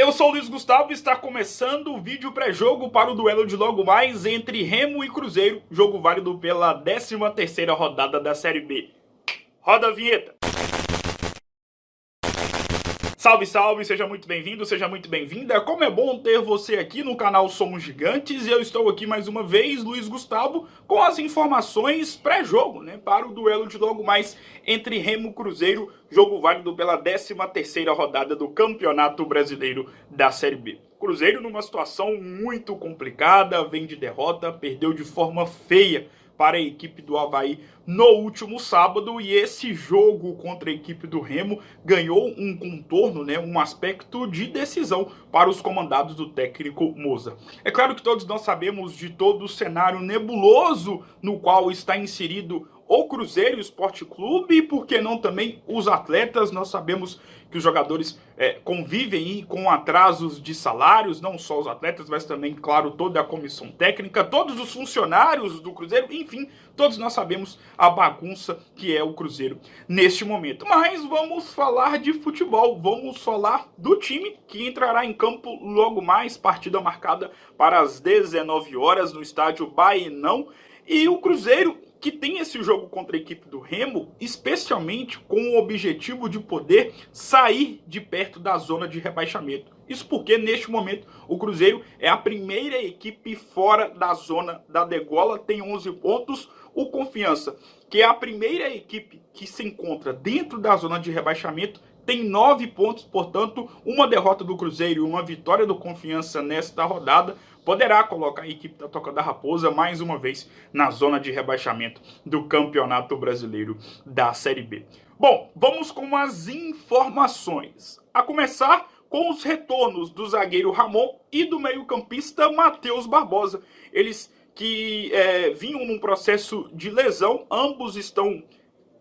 Eu sou o Luiz Gustavo e está começando o vídeo pré-jogo para o duelo de logo mais entre Remo e Cruzeiro, jogo válido pela 13ª rodada da Série B. Roda a vinheta! Salve, salve, seja muito bem-vindo, seja muito bem-vinda. Como é bom ter você aqui no canal Somos Gigantes e eu estou aqui mais uma vez, Luiz Gustavo, com as informações pré-jogo, para o duelo de logo mais entre Remo e Cruzeiro, jogo válido pela 13ª rodada do Campeonato Brasileiro da Série B. Cruzeiro numa situação muito complicada, vem de derrota, perdeu de forma feia para a equipe do Avaí no último sábado, e esse jogo contra a equipe do Remo ganhou um contorno, um aspecto de decisão para os comandados do técnico Moza. É claro que todos nós sabemos de todo o cenário nebuloso no qual está inserido o Cruzeiro e o Sport Clube, e por que não também os atletas. Nós sabemos que os jogadores convivem com atrasos de salários, não só os atletas, mas também, claro, toda a comissão técnica, todos os funcionários do Cruzeiro, enfim, todos nós sabemos a bagunça que é o Cruzeiro neste momento. Mas vamos falar de futebol, vamos falar do time que entrará em campo logo mais, partida marcada para as 19 horas no estádio Baenão, e o Cruzeiro que tem esse jogo contra a equipe do Remo, especialmente com o objetivo de poder sair de perto da zona de rebaixamento. Isso porque, neste momento, o Cruzeiro é a primeira equipe fora da zona da degola, tem 11 pontos. O Confiança, que é a primeira equipe que se encontra dentro da zona de rebaixamento, tem 9 pontos, portanto, uma derrota do Cruzeiro e uma vitória do Confiança nesta rodada poderá colocar a equipe da Toca da Raposa mais uma vez na zona de rebaixamento do Campeonato Brasileiro da Série B. Bom, vamos com as informações. A começar com os retornos do zagueiro Ramon e do meio-campista Matheus Barbosa. Eles que vinham num processo de lesão, ambos estão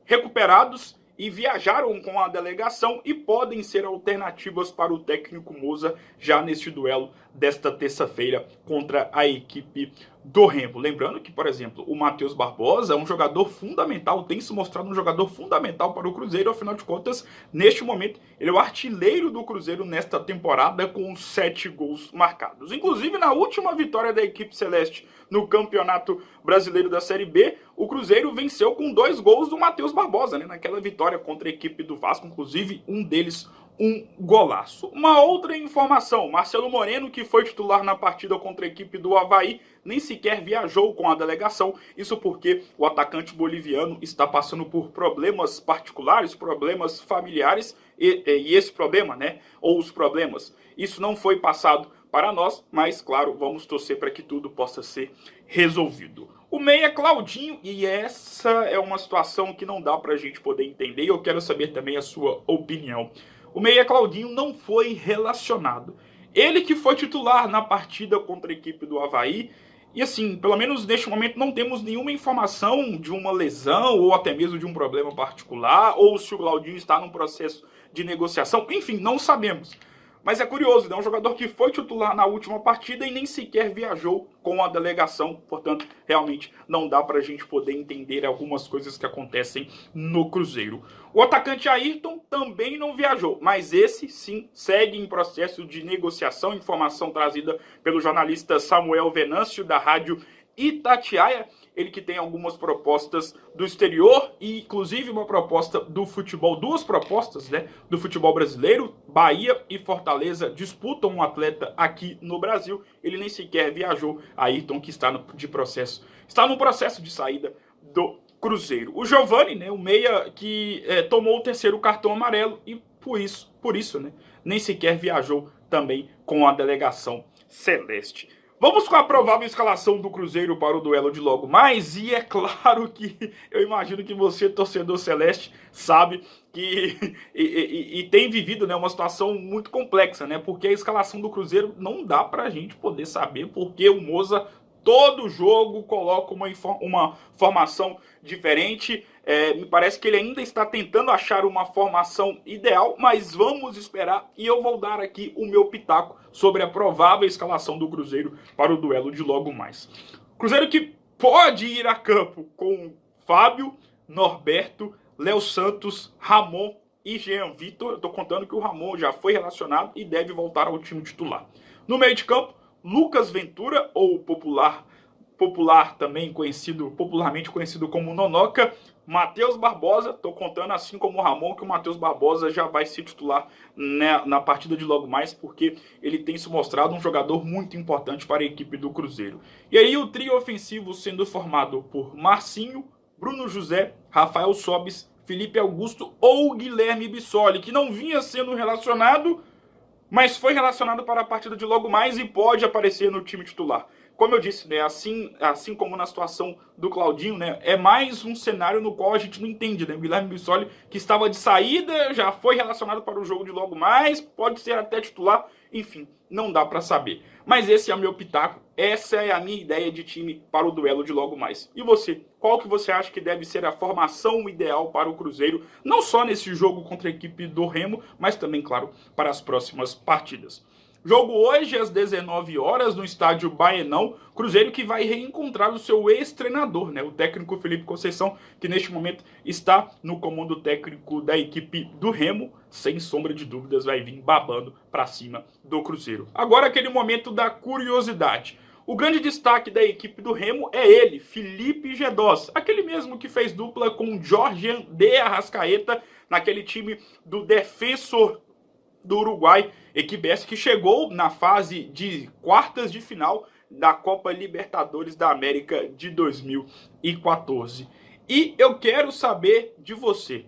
recuperados e viajaram com a delegação e podem ser alternativas para o técnico Moza já neste duelo desta terça-feira contra a equipe do Remo. Lembrando que, por exemplo, o Matheus Barbosa é um jogador fundamental, tem se mostrado um jogador fundamental para o Cruzeiro. Afinal de contas, neste momento, ele é o artilheiro do Cruzeiro nesta temporada com 7 gols marcados. Inclusive, na última vitória da equipe celeste no Campeonato Brasileiro da Série B, o Cruzeiro venceu com 2 gols do Matheus Barbosa, naquela vitória contra a equipe do Vasco, inclusive um deles um golaço. Uma outra informação, Marcelo Moreno, que foi titular na partida contra a equipe do Avaí, nem sequer viajou com a delegação, isso porque o atacante boliviano está passando por problemas particulares, problemas familiares, e esse problema, ou os problemas, isso não foi passado para nós, mas claro, vamos torcer para que tudo possa ser resolvido. O meia Claudinho, e essa é uma situação que não dá para a gente poder entender, e eu quero saber também a sua opinião. O meia Claudinho não foi relacionado. Ele que foi titular na partida contra a equipe do Avaí, e assim, pelo menos neste momento não temos nenhuma informação de uma lesão ou até mesmo de um problema particular, ou se o Claudinho está num processo de negociação, enfim, não sabemos. Mas é curioso, é um jogador que foi titular na última partida e nem sequer viajou com a delegação. Portanto, realmente não dá para a gente poder entender algumas coisas que acontecem no Cruzeiro. O atacante Ayrton também não viajou, mas esse sim segue em processo de negociação. Informação trazida pelo jornalista Samuel Venâncio, da rádio Itatiaia, ele que tem algumas propostas do exterior e inclusive uma proposta do futebol, duas propostas do futebol brasileiro. Bahia e Fortaleza disputam um atleta aqui no Brasil, ele nem sequer viajou. Ayrton, que está no processo de saída do Cruzeiro. O Giovani, o meia que tomou o 3º cartão amarelo e por isso, nem sequer viajou também com a delegação celeste. Vamos com a provável escalação do Cruzeiro para o duelo de logo mais, e é claro que eu imagino que você, torcedor celeste, sabe que e tem vivido uma situação muito complexa, porque a escalação do Cruzeiro não dá para a gente poder saber, porque o Moza todo jogo coloca uma formação diferente. Me parece que ele ainda está tentando achar uma formação ideal, mas vamos esperar e eu vou dar aqui o meu pitaco sobre a provável escalação do Cruzeiro para o duelo de logo mais. Cruzeiro que pode ir a campo com Fábio, Norberto, Léo Santos, Ramon e Jean Vitor. Eu tô contando que o Ramon já foi relacionado e deve voltar ao time titular. No meio de campo, Lucas Ventura, ou popularmente conhecido como Nonoca, Matheus Barbosa. Tô contando, assim como o Ramon, que o Matheus Barbosa já vai se titular na partida de logo mais, porque ele tem se mostrado um jogador muito importante para a equipe do Cruzeiro. E aí o trio ofensivo sendo formado por Marcinho, Bruno José, Rafael Sobis, Felipe Augusto ou Guilherme Bissoli, que não vinha sendo relacionado, mas foi relacionado para a partida de logo mais e pode aparecer no time titular. Como eu disse, né, assim como na situação do Claudinho, né, é mais um cenário no qual a gente não entende, né? O Guilherme Bissoli, que estava de saída, já foi relacionado para o jogo de logo mais, pode ser até titular, enfim, não dá para saber. Mas esse é o meu pitaco, essa é a minha ideia de time para o duelo de logo mais. E você? Qual que você acha que deve ser a formação ideal para o Cruzeiro, não só nesse jogo contra a equipe do Remo, mas também, claro, para as próximas partidas? Jogo hoje às 19 horas no estádio Baenão, Cruzeiro que vai reencontrar o seu ex-treinador, né? O técnico Felipe Conceição, que neste momento está no comando técnico da equipe do Remo, sem sombra de dúvidas vai vir babando para cima do Cruzeiro. Agora aquele momento da curiosidade. O grande destaque da equipe do Remo é ele, Felipe Gedós, aquele mesmo que fez dupla com Jorge de Arrascaeta naquele time do Defensor do Uruguai, equipe essa que chegou na fase de quartas de final da Copa Libertadores da América de 2014. E eu quero saber de você.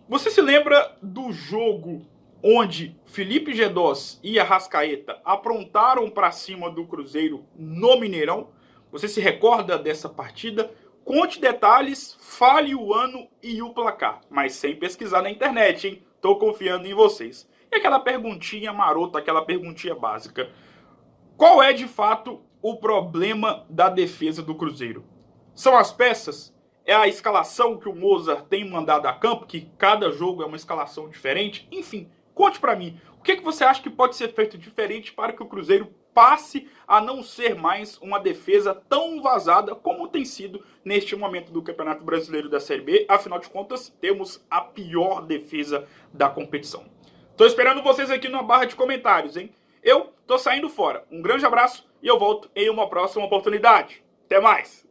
Você se lembra do jogo onde Felipe Gedós e Arrascaeta aprontaram para cima do Cruzeiro no Mineirão? Você se recorda dessa partida? Conte detalhes, fale o ano e o placar, mas sem pesquisar na internet, hein? Tô confiando em vocês. E aquela perguntinha marota, aquela perguntinha básica. Qual é, de fato, o problema da defesa do Cruzeiro? São as peças? É a escalação que o Mozart tem mandado a campo, que cada jogo é uma escalação diferente? Enfim, conte pra mim. O que você acha que pode ser feito diferente para que o Cruzeiro passe a não ser mais uma defesa tão vazada como tem sido neste momento do Campeonato Brasileiro da Série B? Afinal de contas, temos a pior defesa da competição. Tô esperando vocês aqui na barra de comentários, hein? Eu tô saindo fora. Um grande abraço e eu volto em uma próxima oportunidade. Até mais!